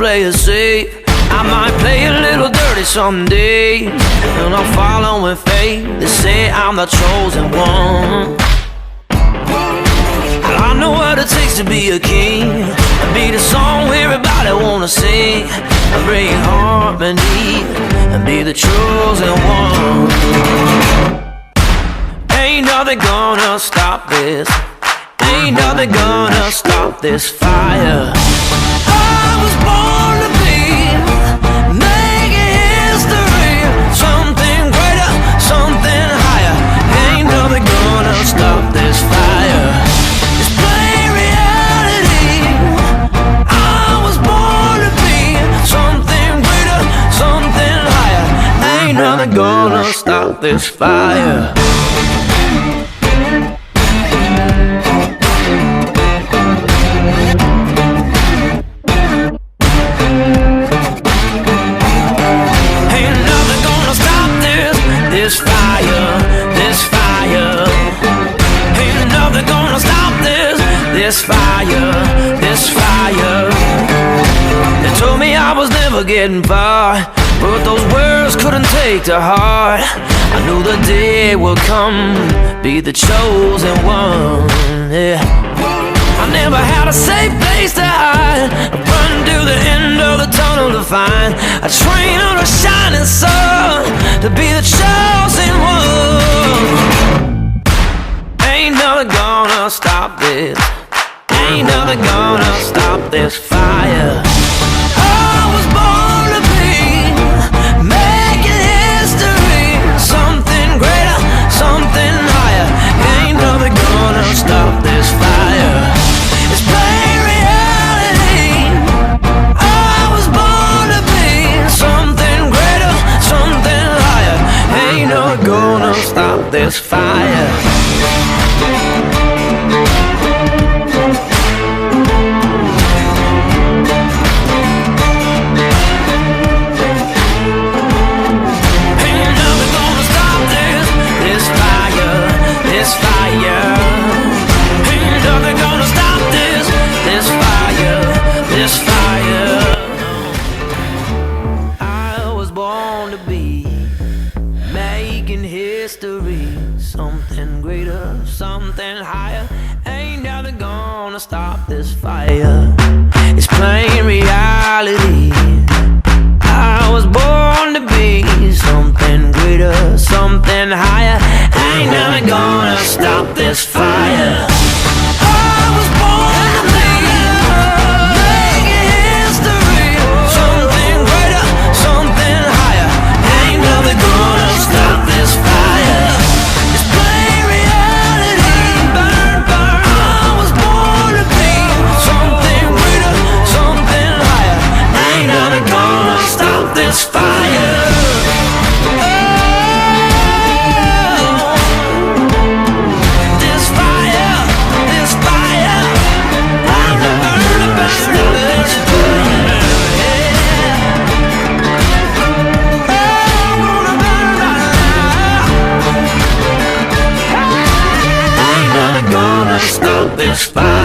play it safe. I might play a little dirty someday, and I'm following fate. They say I'm the chosen one. I know what it takes to be a king, and be the song everybody wanna sing, and bring harmony, and be the chosen one. Ain't nothing gonna stop this. Ain't nothing gonna stop this fire. I was born to be making history, something greater, something higher. Ain't nothing gonna stop this fire. It's plain reality. I was born to be something greater, something higher. Ain't nothing gonna stop this fire. This fire, this fire. Ain't nothing gonna stop this. This fire, this fire. They told me I was never getting far, but those words couldn't take to heart. I knew the day would come, be the chosen one. Yeah. I never had a safe place to hide. I run to the end of the tunnel to find a train on a shining sun, to be the chosen one. Ain't nothing gonna stop this. Ain't nothing gonna stop this fire. I was born to be making history, something greater, something higher. Ain't nothing gonna stop this fire. It's plain reality. I was born to be something greater, something higher. Ain't no gonna stop this fire. Ain't nothing gonna stop this, this fire, this fire. Ain't nothing gonna stop this, this fire, this fire. I was born to be making history, something greater, something higher. Ain't nothing gonna stop this fire. It's plain reality. I was born to be something greater, something higher. Ain't nothing gonna stop this fire. I was born to be making history, something greater, something higher. Ain't nothing gonna stop this fire. It's plain reality. Burn, burn. I was born to be something greater, something higher. Ain't nothing gonna stop this fire. This fire, this fire. I'm the burn of this fire. I'm gonna burn right now. Ain't nothing gonna stop this fire.